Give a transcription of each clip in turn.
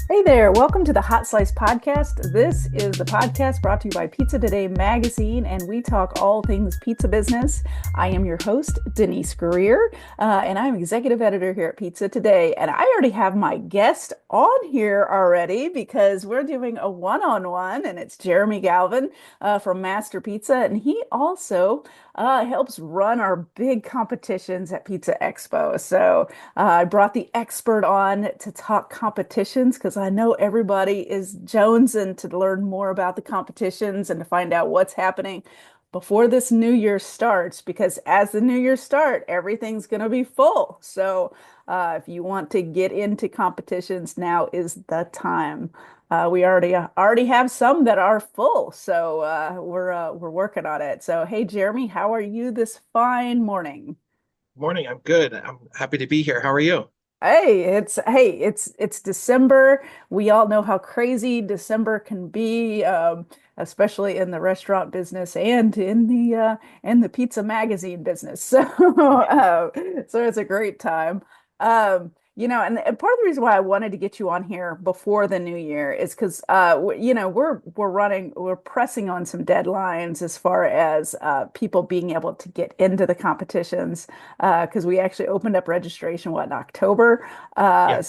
Hey there, welcome to the Hot Slice Podcast. This is the podcast brought to you by Pizza Today magazine, and we talk all things pizza business. I am your host, Denise Greer, and I'm executive editor here at Pizza Today. And I already have my guest on here already because we're doing a one-on-one, and it's Jeremy Galvin from Master Pizza, and he also helps run our big competitions at Pizza Expo. So I brought the expert on to talk competitions because I know everybody is jonesing to learn more about the competitions and to find out what's happening before this new year starts. Because as the new year start, everything's going to be full. So if you want to get into competitions, now is the time. We already have some that are full, so we're working on it. So hey, Jeremy, how are you this fine morning? Morning, I'm good. I'm happy to be here. How are you? Hey, it's December. We all know how crazy December can be, especially in the restaurant business and in the pizza magazine business. So so it's a great time. And part of the reason why I wanted to get you on here before the new year is because we're pressing on some deadlines as far as people being able to get into the competitions because we actually opened up registration, in October. Yeah,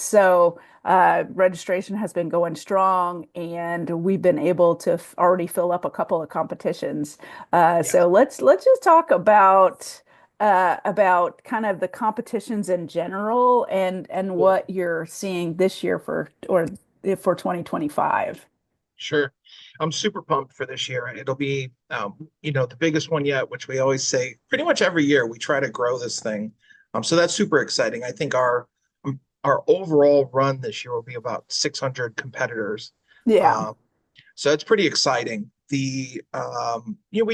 Registration has been going strong, and we've been able to already fill up a couple of competitions. yeah, So let's just talk about kind of the competitions in general and cool. what you're seeing this year for 2025. Sure. I'm super pumped for this year. It'll be, the biggest one yet, which we always say pretty much every year we try to grow this thing. So that's super exciting. I think our overall run this year will be about 600 competitors. Yeah. Um, So it's pretty exciting. We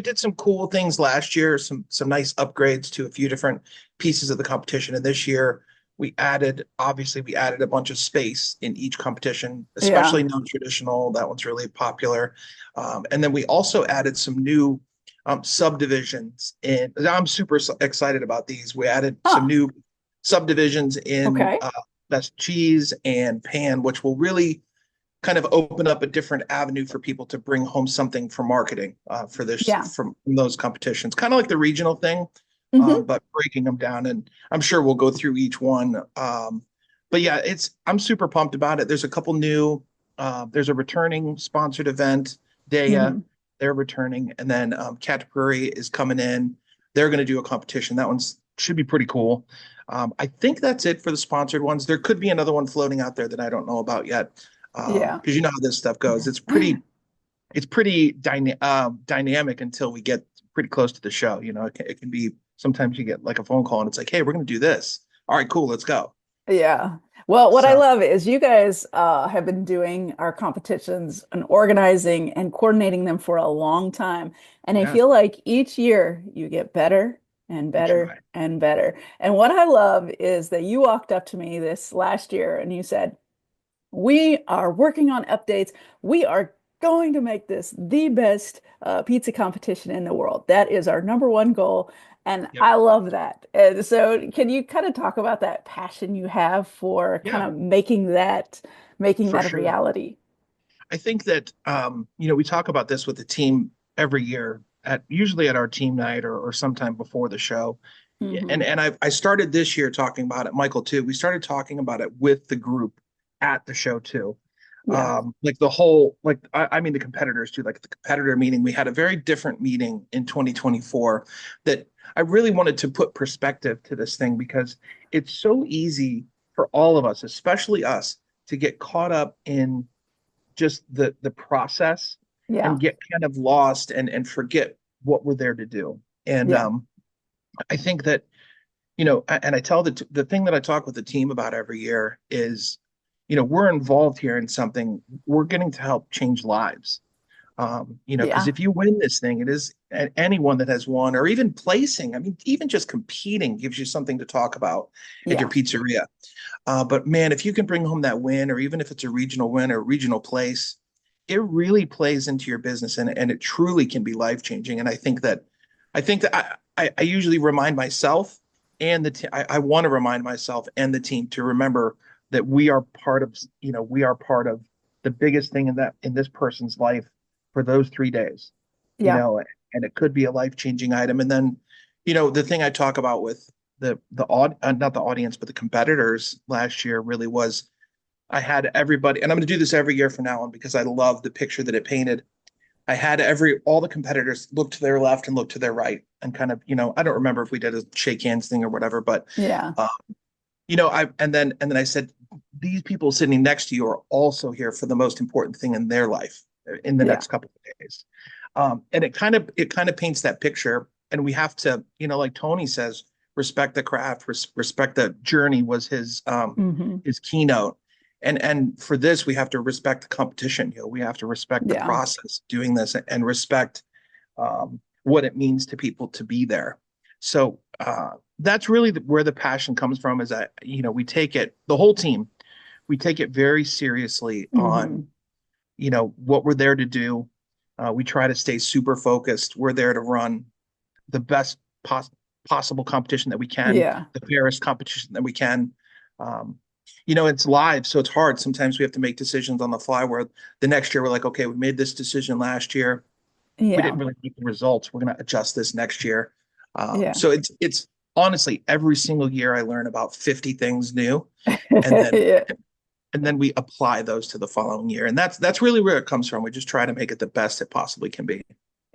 did some cool things last year, some nice upgrades to a few different pieces of the competition. And this year we added a bunch of space in each competition, Yeah. especially non-traditional. That one's really popular. And then we also added some new subdivisions and I'm super excited about these. We added some Huh. new subdivisions in Okay. that's cheese and pan, which will really kind of open up a different avenue for people to bring home something for marketing for this Yeah. from those competitions, kind of like the regional thing, Hmm. but breaking them down. And I'm sure we'll go through each one. But yeah, I'm super pumped about it. There's a couple new. There's a returning sponsored event. Daya, Hmm. they're returning, and then Catapuri is coming in. They're going to do a competition. That one's should be pretty cool. I think that's it for the sponsored ones. There could be another one floating out there that I don't know about yet Yeah. because you know how this stuff goes. It's pretty dynamic until we get pretty close to the show. It can be sometimes you get like a phone call and it's like, hey, we're going to do this. All right, cool, let's go. Yeah. Well, what I So love is you guys have been doing our competitions and organizing and coordinating them for a long time. And I yeah, feel like each year you get better and we better try. and better. And what I love is that you walked up to me this last year and you said, we are working on updates. We are going to make this the best pizza competition in the world. That is our number one goal. And Yep. I love that. And so can you kind of talk about that passion you have for kind Yeah, of making for that a sure. reality? I think that we talk about this with the team every year at usually at our team night or sometime before the show. And Hmm. and I started this year talking about it, Michael too. We started talking about it with the group at the show too. Yeah. Like the whole like I mean the competitors too, like the competitor meeting. We had a very different meeting in 2024 that I really wanted to put perspective to this thing because it's so easy for all of us, especially us, to get caught up in just the process Yeah. and get kind of lost and forget what we're there to do. And Yeah. I think that and I tell the thing that I talk with the team about every year is, we're involved here in something. We're getting to help change lives. Because Yeah. if you win this thing, it is anyone that has won or even placing. I mean, even just competing gives you something to talk about at your Yeah. pizzeria. But man, if you can bring home that win, or even if it's a regional win or a regional place, it really plays into your business and it truly can be life changing. And I think that I usually remind myself and I want to remind myself and the team to remember that we are part of, we are part of the biggest thing in this person's life for those 3 days, you Yeah. know, and it could be a life-changing item. And then, the thing I talk about with not the audience, but the competitors last year really was I had everybody, and I'm going to do this every year from now on because I love the picture that it painted. I had all the competitors look to their left and look to their right and kind of, I don't remember if we did a shake hands thing or whatever, but Yeah. uh, and then I said, these people sitting next to you are also here for the most important thing in their life in the Yeah. next couple of days. And it kind of paints that picture. And we have to, like Tony says, respect the craft, respect the journey was Hmm. his keynote. And for this, we have to respect the competition. We have to respect the Yeah. process of doing this and respect what it means to people to be there. So that's really where the passion comes from. Is that we take it, the whole team, we take it very seriously on Hmm. what we're there to do. We try to stay super focused. We're there to run the best possible competition that we can, Yeah. the fairest competition that we can. Um, it's live, so it's hard. Sometimes we have to make decisions on the fly. Where the next year we're like, okay, we made this decision last year, we Yeah. didn't really get the results. We're going to adjust this next year. Yeah. So it's honestly every single year I learn about 50 things new, and then Yeah. and then we apply those to the following year, and that's really where it comes from. We just try to make it the best it possibly can be.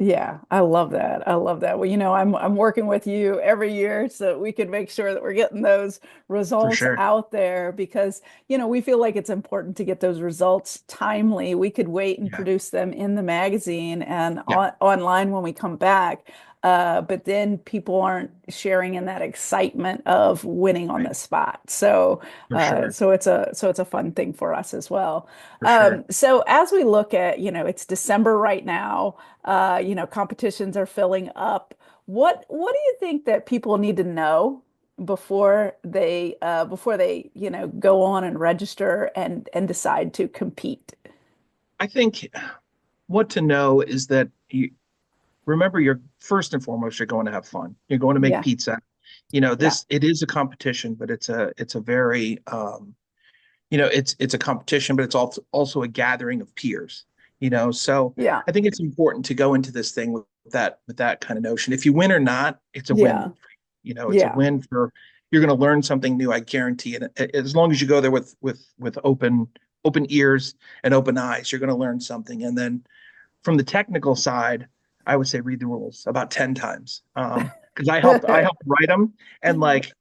Yeah, I love that. I love that. Well, I'm working with you every year so we can make sure that we're getting those For results sure. out there because, we feel like it's important to get those results timely. We could wait and Yeah. produce them in the magazine and Yeah. online when we come back. But then people aren't sharing in that excitement of winning on Right. the spot. So, For sure. it's a fun thing for us as well. For sure. So as we look at, it's December right now. Competitions are filling up. What do you think that people need to know before they go on and register and decide to compete? I think what to know is that remember, you're first and foremost, you're going to have fun. You're going to make Yeah, pizza. yeah, It is a competition, but it's a very it's a competition, but it's also a gathering of peers. So yeah, I think it's important to go into this thing with that kind of notion. If you win or not, it's a win. yeah, It's a yeah, win for you're going to learn something new. I guarantee it. As long as you go there with open ears and open eyes, you're going to learn something. And then from the technical side, I would say read the rules about 10 times. Because I helped write them and like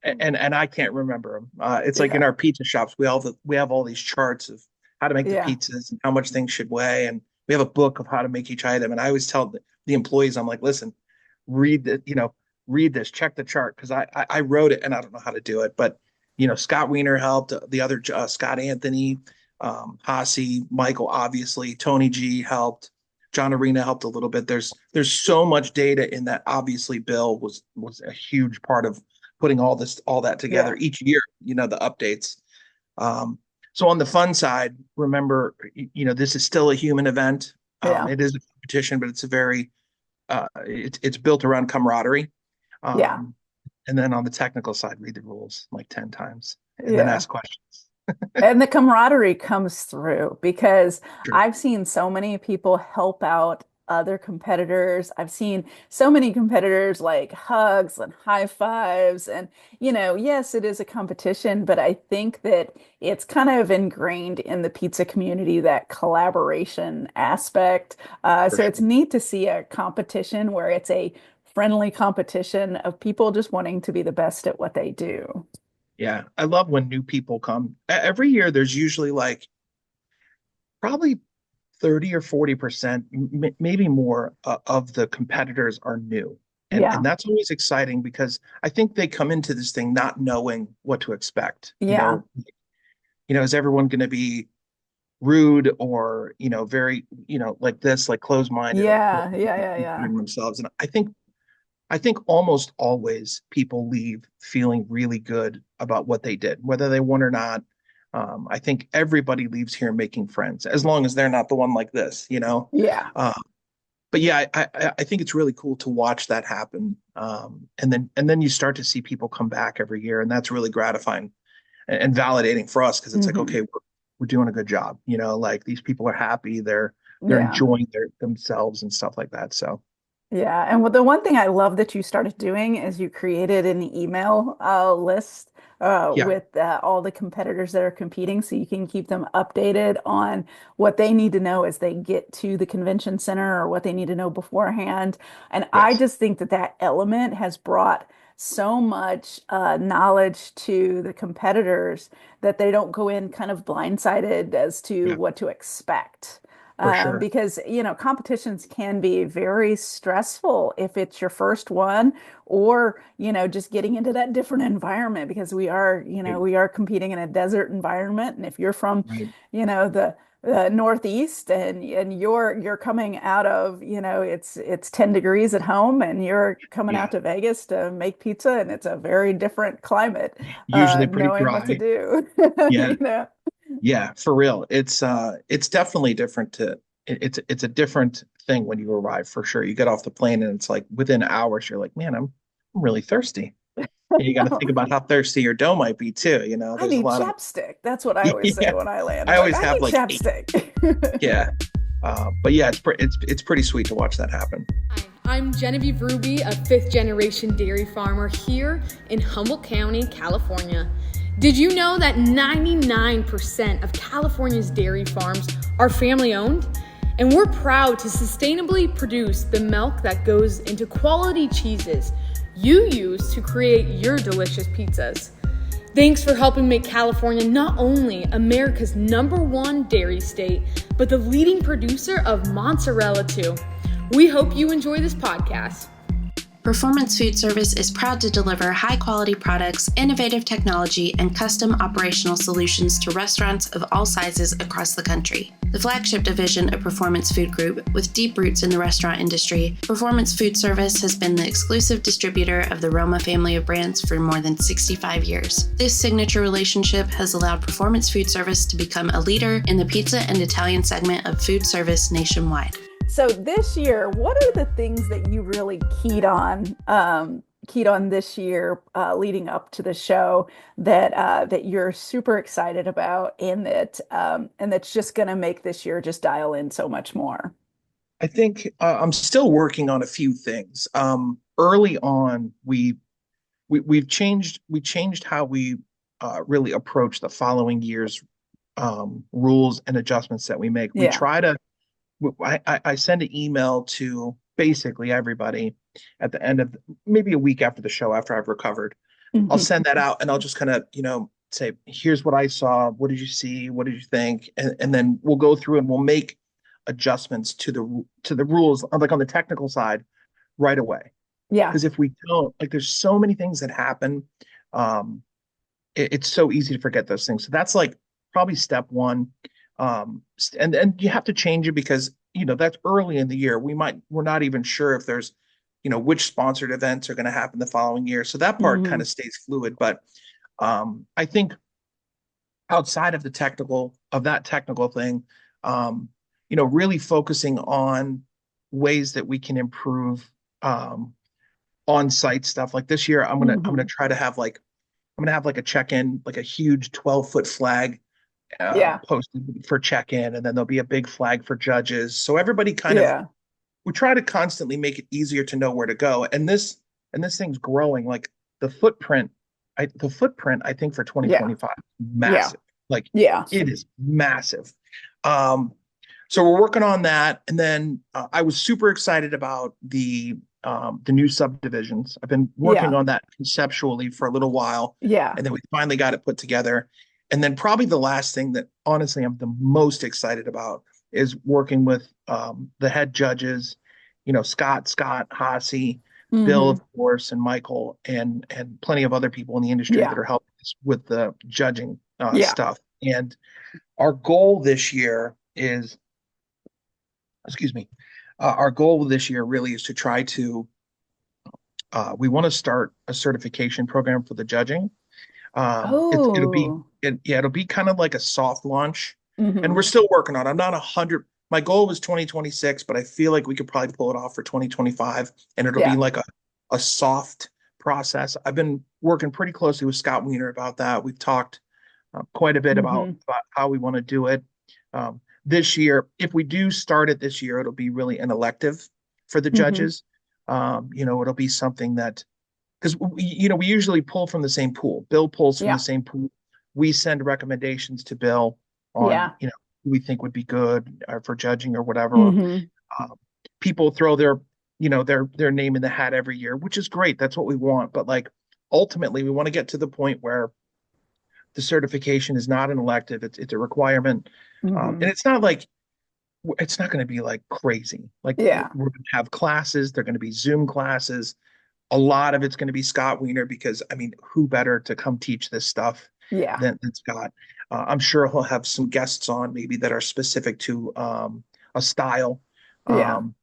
and I can't remember them. It's like in yeah, our pizza shops, we have all these charts of how to make the yeah. pizzas and how much things should weigh, and we have a book of how to make each item. And I always tell the employees, I'm like, listen, read the, read this, check the chart because I wrote it and I don't know how to do it. But Scott Wiener helped, the other Scott Anthony, Hasi, Michael, obviously, Tony G helped. John Arena helped a little bit. There's so much data in that. Obviously, Bill was a huge part of putting all that together Yeah, each year. The updates. Um, so on the fun side, remember, this is still a human event. yeah, It is a competition, but it's built around camaraderie. yeah, Um, and then on the technical side, read the rules like 10 times and then yeah. ask questions. And the camaraderie comes through because Sure. I've seen so many people help out other competitors. I've seen so many competitors like hugs and high fives. And, yes, it is a competition, but I think that it's kind of ingrained in the pizza community, that collaboration aspect. For So it's sure. neat to see a competition where it's a friendly competition of people just wanting to be the best at what they do. Yeah. I love when new people come. Every year, there's usually like probably 30 or 40%, maybe more, of the competitors are new. And Yeah. that's always exciting because I think they come into this thing not knowing what to expect. Yeah. Is everyone going to be rude or, very, like this, like closed-minded or Yeah. Yeah. Yeah. Yeah. considering themselves? And I think almost always people leave feeling really good about what they did, whether they won or not. I think everybody leaves here making friends, as long as they're not the one like this. Yeah. Uh, but yeah, I think it's really cool to watch that happen. And then you start to see people come back every year, and that's really gratifying. and validating for us because it's like, Hmm. okay, we're doing a good job. Like these people are happy, they're Yeah. enjoying themselves and stuff like that. So Yeah, and the one thing I love that you started doing is you created an email list yeah, with all the competitors that are competing, so you can keep them updated on what they need to know as they get to the convention center or what they need to know beforehand. And I yes, just think that that element has brought so much knowledge to the competitors that they don't go in kind of blindsided as to yeah, what to expect. for sure. Because, competitions can be very stressful if it's your first one or, just getting into that different environment because Right, we are competing in a desert environment. And if you're from, right. the Northeast and you're coming out of, it's 10 degrees at home and you're coming Yeah, out to Vegas to make pizza and it's a very different climate, usually pretty knowing what to dry. do, Yeah, you know. yeah, for real. It's definitely different it's a different thing when you arrive for sure. You get off the plane and it's like within hours you're like, man, I'm really thirsty. And you got to think about how thirsty your dough might be too. I There's a need lot of chapstick. That's what I always say yeah. when I land. I I'm like, always I have need like eight. chapstick. Yeah. But yeah, it's pretty sweet to watch that happen. Hi, I'm Genevieve Ruby, a fifth generation dairy farmer here in Humboldt County, California. Did you know that 99% of California's dairy farms are family owned? And we're proud to sustainably produce the milk that goes into quality cheeses you use to create your delicious pizzas. Thanks for helping make California not only America's #1 dairy state, but the leading producer of mozzarella too. We hope you enjoy this podcast. Performance Food Service is proud to deliver high-quality products, innovative technology, and custom operational solutions to restaurants of all sizes across the country. The flagship division of Performance Food Group, with deep roots in the restaurant industry, Performance Food Service has been the exclusive distributor of the Roma family of brands for more than 65 years. This signature relationship has allowed Performance Food Service to become a leader in the pizza and Italian segment of food service nationwide. So this year, what are the things that you really keyed on this year, leading up to the show that you're super excited about and that's just going to make this year just dial in so much more? I think I'm still working on a few things. Early on, we changed how we really approach the following year's rules and adjustments that we make. We Yeah. try to I send an email to basically everybody at the end of maybe a week after the show after I've recovered. I'll Hmm. send that out and I'll just kind of, say, here's what I saw. What did you see? What did you think? And then we'll go through and we'll make adjustments to the rules, like on the technical side, right away. Yeah. Because if we don't, like, there's so many things that happen. Um, it's so easy to forget those things. So that's like probably step one. And you have to change it because that's early in the year. We're not even sure if there's which sponsored events are going to happen the following year. So that part kind Hmm. of stays fluid. But I think outside of that technical thing, really focusing on ways that we can improve on-site stuff. Like this year, I'm gonna Hmm. try to have like I'm gonna have like a check-in, like a huge 12-foot flag Yeah. posted for check-in, and then there'll be a big flag for judges. So everybody kind of Yeah. we try to constantly make it easier to know where to go. And this thing's growing. Like the footprint I think for Yeah. 2025 Yeah. massive. Like Yeah. it is massive. Um, so we're working on that, and then I was super excited about the new subdivisions. I've been working Yeah. on that conceptually for a little while, Yeah. and then we finally got it put together. And then probably the last thing that honestly I'm the most excited about is working with the head judges, Scott Hasse, Bill, Hmm. of course, and Michael, and plenty of other people in the industry that Yeah. are helping us with the judging Yeah. stuff. And our goal this year is, excuse me, our goal this year really is to try to, we want to start a certification program for the judging. Oh. It'll be kind of like a soft launch, and we're Hmm. still working on it. I'm not 100. My goal was 2026, but I feel like we could probably pull it off for 2025, and it'll be Yeah. like a soft process. I've been working pretty closely with Scott Wiener about that. We've talked quite a bit Hmm. about how we want to do it. This year, if we do start it this year, it'll be really an elective for the Hmm. judges. It'll be something that, because we usually pull from the same pool. Bill pulls from the Yeah. same pool. We send recommendations to Bill on, Yeah. who we think would be good for judging or whatever. Hmm. Um, People throw their name in the hat every year, which is great. That's what we want. But like ultimately, we want to get to the point where the certification is not an elective; it's a requirement, and Hmm. it's not going to be like crazy. Like Yeah. we're going to have classes. They're going to be Zoom classes. A lot of it's going to be Scott Wiener because I mean, who better to come teach this stuff Yeah. than Scott? I'm sure he'll have some guests on maybe that are specific to a style. Yeah. Um,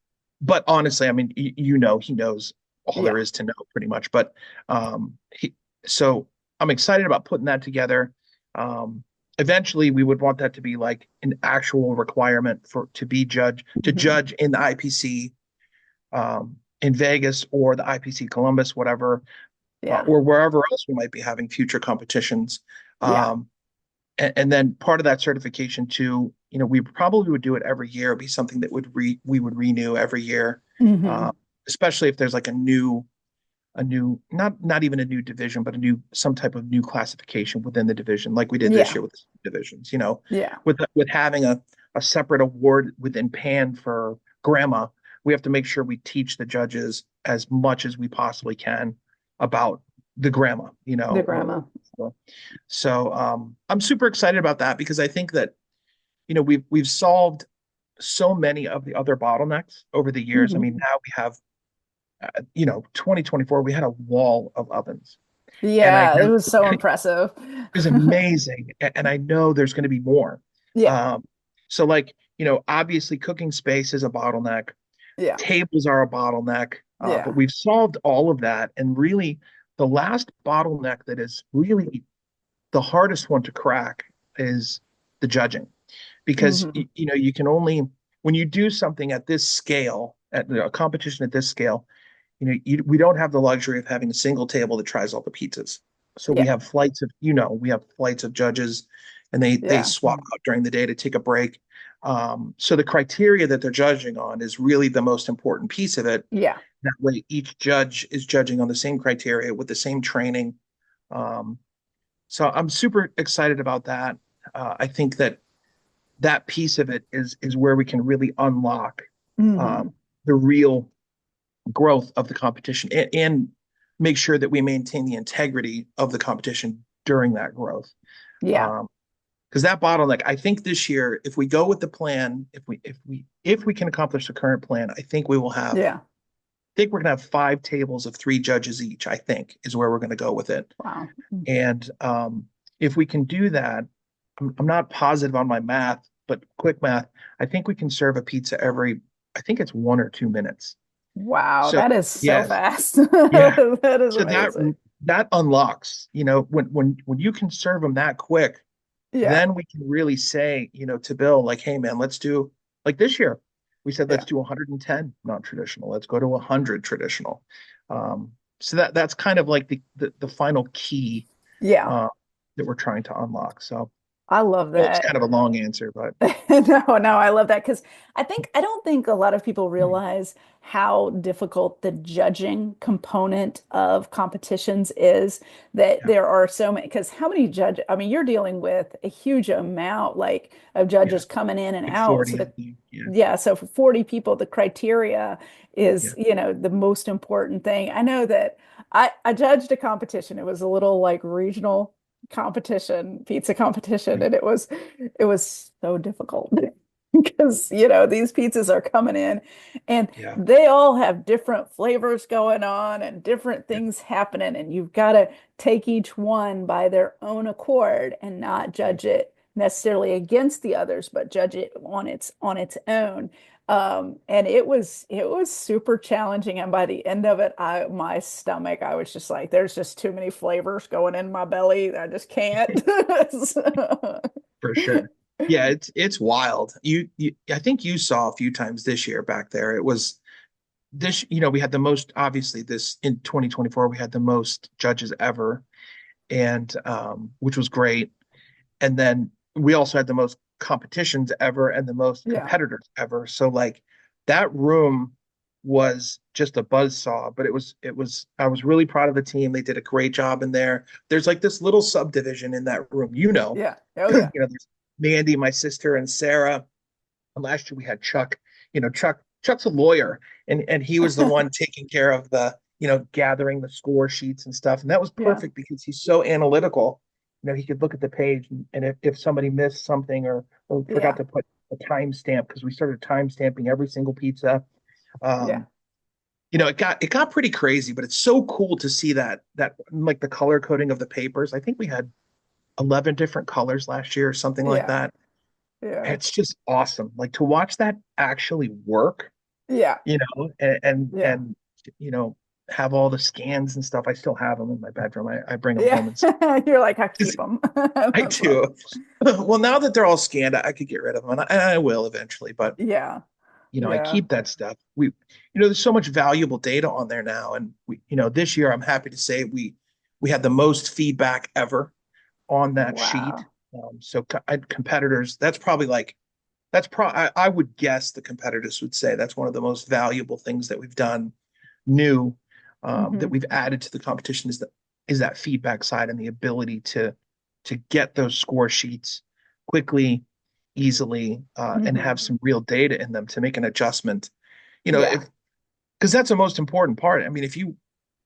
but honestly, I mean, he knows all there Yeah. is to know pretty much. But so I'm excited about putting that together. Um, Eventually, we would want that to be like an actual requirement to Hmm. judge in the IPC in Vegas or the IPC Columbus, whatever, Yeah. or wherever else we might be having future competitions. Yeah. Um, and then part of that certification too, we probably would do it every year. It'd be something that we would renew every year, uh, Hmm. especially if there's like not even a new division, but some type of new classification within the division, like we did this Yeah. year with the divisions. Yeah. With having a separate award within PAN for grandma, we have to make sure we teach the judges as much as we possibly can about the grandma, The or grandma. I'm super excited about that because I think that we've solved so many of the other bottlenecks over the years. I Hmm. mean, now we have 2024, we had a wall of ovens. And I Yeah. It know was so impressive. it's amazing. And I know there's going to be more. Yeah. Um, so, like, obviously cooking space is a bottleneck, Yeah. tables are a bottleneck, but Yeah. we've solved all of that. And really, the last bottleneck that is really the hardest one to crack is the judging. Because, Hmm. you can only, when you do something at this scale, at a competition at this scale, we don't have the luxury of having a single table that tries all the pizzas. So Yeah. we have flights of judges, and they Yeah. swap out during the day to take a break. So the criteria that they're judging on is really the most important piece of it. Yeah. That way, each judge is judging on the same criteria with the same training. Um, so I'm super excited about that. I think that piece of it is where we can really unlock Hmm. um, the real growth of the competition and make sure that we maintain the integrity of the competition during that growth. Yeah. Um, because that bottleneck, I think this year, if we go with the plan, if we can accomplish the current plan, Yeah. I think we're gonna have 5 tables of 3 judges each. I think is where we're gonna go with it. Wow. And if we can do that, I'm not positive on my math, but quick math, I think we can serve a pizza I think it's 1 or 2 minutes. Wow. So That is so yes, fast. yeah. That is So amazing. that unlocks, when you can serve them that quick, Yeah. then we can really say, to Bill, like, hey man, let's do like this year. We said Yeah. let's do 110 non-traditional. Let's go to 100 traditional. So that's kind of like the final key Yeah. uh, that we're trying to unlock. So I love well, it's that. kind of a long answer, but No, I love that because I don't think a lot of people realize how difficult the judging component of competitions is, that yeah, there are so many, because how many I mean, you're dealing with a huge amount like of yeah, judges coming in and like out. So 40, I the think. Yeah, yeah, so for 40 people, the criteria is, yeah. the most important thing. I know that I judged a competition. It was a little like regional competition, pizza competition, and it was so difficult because these pizzas are coming in and Yeah, they all have different flavors going on and different yeah, things happening, and you've got to take each one by their own accord and not yeah. judge it necessarily against the others, but judge it on its own. And it was super challenging. And by the end of it, my stomach, I was just like, there's just too many flavors going in my belly. I just can't. So- For sure. Yeah, it's wild. I think you saw a few times this year back there. It was this, we had the most, obviously this in 2024, we had the most judges ever, and which was great. And then we also had the most competitions ever and the most Yeah. competitors ever. So like that room was just a buzzsaw, but I was really proud of the team. They did a great job in there. There's like this little subdivision in that room, Yeah. Oh, you yeah. know, there's Mandy, my sister, and Sarah. And last year we had Chuck. Chuck's a lawyer, and he was the one taking care of the, gathering the score sheets and stuff. And that was Yeah. perfect because he's so analytical. He could look at the page, and if somebody missed something or forgot Yeah. to put a timestamp, because we started time stamping every single pizza. Yeah. Um, it got pretty crazy, but it's so cool to see that like the color coding of the papers. I think we had 11 different colors last year or something like Yeah. that. Yeah. It's just awesome. Like to watch that actually work, Yeah. Yeah. and have all the scans and stuff. I still have them in my bedroom. I bring them Yeah. home and stuff. You're like, I keep them. I That's fun. do. Well, now that they're all scanned, I could get rid of them, and I will eventually. But Yeah. I Yeah. keep that stuff. There's so much valuable data on there now, and this year I'm happy to say we had the most feedback ever on that sheet. Wow. Competitors, I would guess the competitors would say that's one of the most valuable things that we've done new, that we've added to the competition is that feedback side and the ability to get those score sheets quickly, easily, and have some real data in them to make an adjustment. Yeah. Because that's the most important part. I mean, if you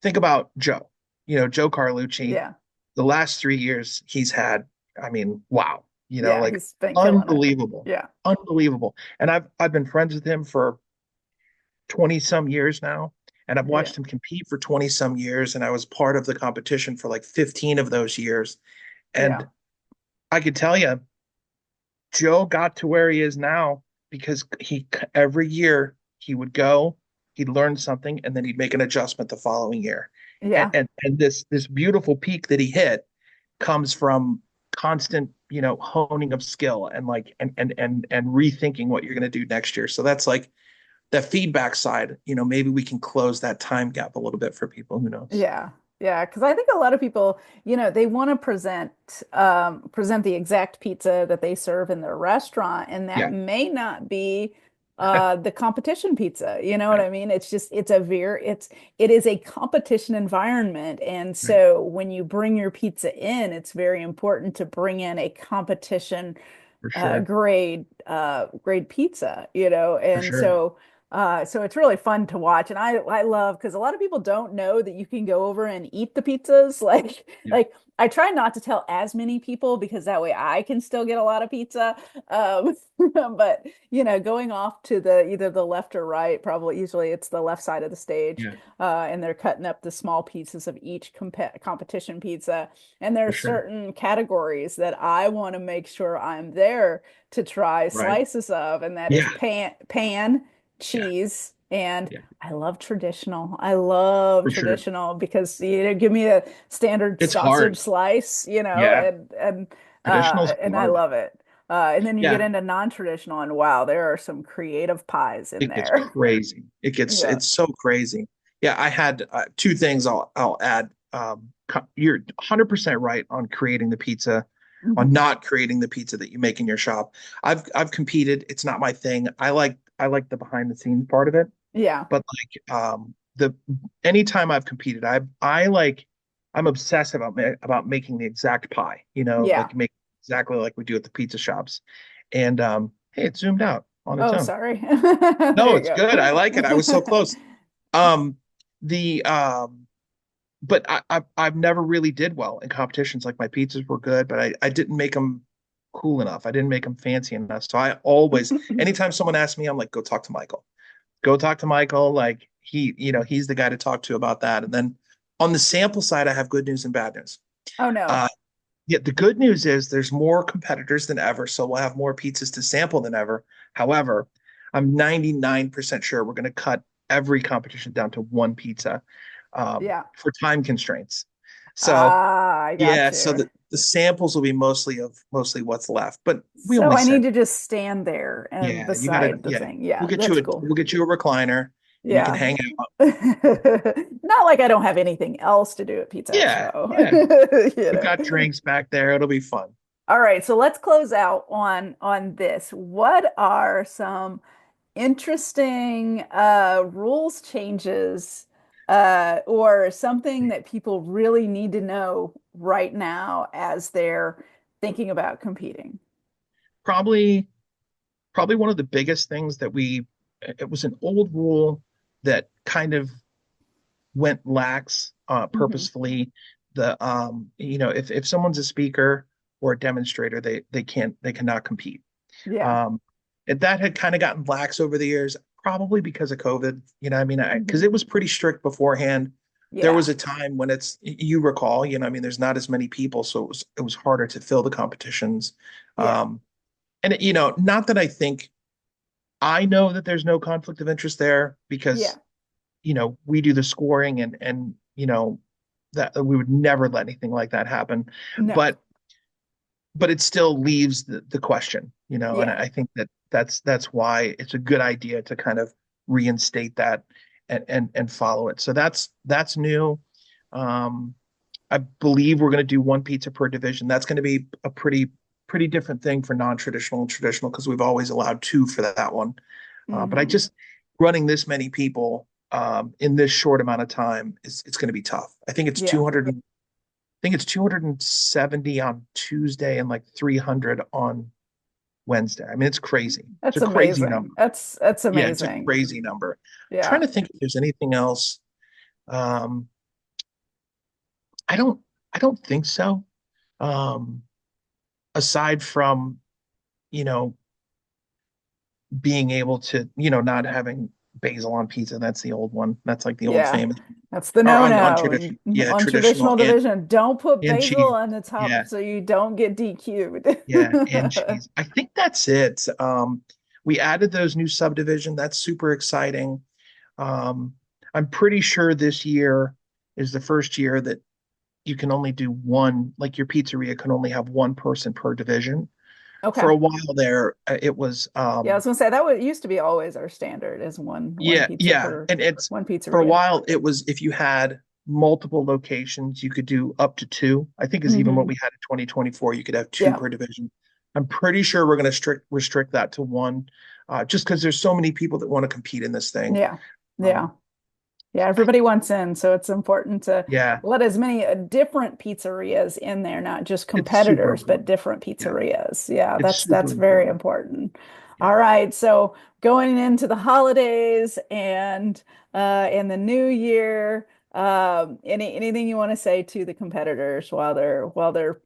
think about Joe, Joe Carlucci, Yeah. the last 3 years he's had, I mean, wow, Yeah. like He's been killing it. unbelievable, Yeah. unbelievable. And I've been friends with him for 20 some years now, and I've Yeah. watched him compete for 20 some years, and I was part of the competition for like 15 of those years. Yeah. And I could tell you, Joe got to where he is now because every year he would go, he'd learn something, and then he'd make an adjustment the following year. And Yeah. and this beautiful peak that he hit comes from constant, honing of skill and like and rethinking what you're going to do next year. So that's like the feedback side. Maybe we can close that time gap a little bit for people. Who knows? Yeah. Yeah. Because I think a lot of people, they want to present the exact pizza that they serve in their restaurant, and that Yeah. may not be the competition pizza. You know what Right. I mean? It's just it is a competition environment. And Right. so when you bring your pizza in, it's very important to bring in a competition For sure. grade pizza, For and sure. so it's really fun to watch. And I love, because a lot of people don't know that you can go over and eat the pizzas. Yeah. Like I try not to tell as many people, because that way I can still get a lot of pizza. Um, but going off to either the left or right, probably usually it's the left side of the stage, Yeah. and they're cutting up the small pieces of each competition pizza. And For there's sure. certain categories that I want to make sure I'm there to try Right. slices of, and that is Yeah. pan, Yeah. cheese, and Yeah. I love traditional. I love For sure. traditional because give me a standard It's sausage hard. slice, Yeah. Traditional's and I hard. love it. And then you get Yeah. into non-traditional, and wow, there are some creative pies in It gets there. crazy. Yeah. It's so crazy. Yeah. I had two things I'll add. You're 100% right on creating the pizza, on Mhm. not creating the pizza that you make in your shop. I've competed. It's not my thing. I like the behind the scenes part of it, Yeah. but like the anytime I've competed, I'm obsessed about making the exact pie, Yeah. like make exactly like we do at the pizza shops. And hey, it zoomed out on its Oh, own. sorry. No, There you it's good. I like it. I was so go. close. Um, the but I've never really did well in competitions. Like my pizzas were good, but I didn't make them cool enough. I didn't make them fancy enough. So I always, anytime someone asks me, I'm like, go talk to Michael. Go talk to Michael. Like he's the guy to talk to about that. And then on the sample side, I have good news and bad news. Oh no. Uh, yeah, the good news is there's more competitors than ever, so we'll have more pizzas to sample than ever. However, I'm 99% sure we're going to cut every competition down to one pizza, Yeah. for time constraints. So Ah, I got yeah, so you. the samples will be mostly what's left, but we So only I need said, to just stand there and yeah, you gotta, beside the yeah, thing. Yeah, that's cool. we'll get you a recliner and you can Yeah. hang out. Not like I don't have anything else to do at Pizza Yeah, Expo. yeah. You We've got know. drinks back there. It'll be fun. All right, so let's close out on this. What are some interesting rules changes or something that people really need to know right now as they're thinking about competing? Probably, probably one of the biggest things that it was an old rule that kind of went lax Hmm. purposefully. If someone's a speaker or a demonstrator, they cannot compete. Yeah. Um, and that had kind of gotten lax over the years, probably because of COVID. I mean, because Hmm. it was pretty strict beforehand. There was Yeah. a time when you recall, I mean, there's not as many people, so it was harder to fill the competitions. Yeah. Um, not that I think I know that there's no conflict of interest there Yeah. because we do the scoring and that we would never let anything like that happen. No. But it still leaves the question, and Yeah. I think that's why it's a good idea to kind of reinstate that and follow it. So that's new. Um, I believe we're going to do one pizza per division. That's going to be a pretty different thing for non-traditional and traditional because we've always allowed two for that one. But I Hmm. just running this many people in this short amount of time is it's going to be tough. Yeah. I think it's 270 on Tuesday and like 300 on Wednesday. I mean, it's crazy. It's That's a crazy amazing. number. That's Yeah, it's a amazing. crazy number. Yeah. Trying to think if there's anything else. Um, I don't I don't think so. Um, Aside from, you know, being able to, not having basil on pizza. That's the old one. That's like the old Yeah. famous That's the or on no-no. traditional, yeah, On traditional traditional division, don't put and basil cheese. on the top Yeah, so you don't get DQ'd. yeah, and cheese. I think that's it. We added those new subdivision. That's super exciting. Um, I'm pretty sure this year is the first year that you can only do one, like your pizzeria can only have one person per division. For Okay. a while there, it was Yeah, I was gonna say that would used to be always our standard is one yeah, pizza yeah. per And it's one for a pizzeria. while it was if you had multiple locations, you could do up to two. I think is even what Hmm. we had in 2024. You could have two Yeah. per division. I'm pretty sure we're going to restrict that to one, just because there's so many people that want to compete in this thing. Yeah. Yeah. Um, Yeah, I, everybody wants in, so it's important to yeah, let as many different pizzerias in there, not just it's super competitors, but important. different Yeah, pizzerias. Yeah, it's that's super very important. important. All Yeah. right, so going into the holidays and in the new year, anything you want to say to the competitors while they're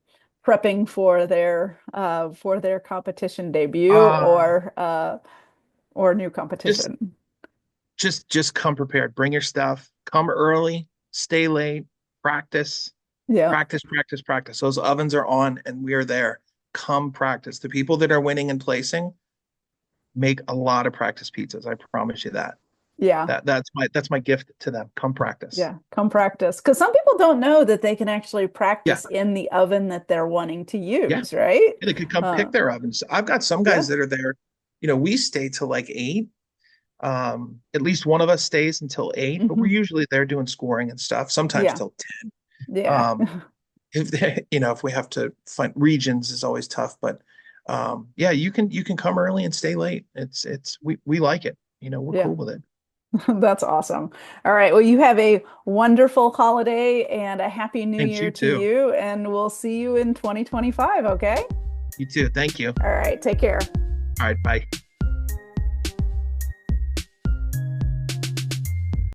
prepping for their competition debut Uh, or new just competition? just come prepared. Bring your stuff. Come early. Stay late. Practice. Yeah. Practice, practice, practice. Those ovens are on and we are there. Come practice. The people that are winning and placing make a lot of practice pizzas. I promise you that. Yeah. That's my gift to them. Come practice. Yeah, come practice. Because some people don't know that they can actually Yeah, practice in the oven that they're wanting to yeah. use, right? And they could come Uh, pick their ovens. I've got some yeah. guys that are there. We stay till like 8. At least one of us stays until 8, but we're Hmm. usually there doing scoring and stuff, sometimes Yeah. till 10. Yeah. Um, if they, if we have to find regions is always tough, but yeah, you can come early and stay late. We like it. We're Yeah. cool with it. That's awesome. All right. Well, you have a wonderful holiday and a happy new Thanks, year you to too. you. And we'll see you in 2025. Okay. You too. Thank you. All right. Take care. All right, bye.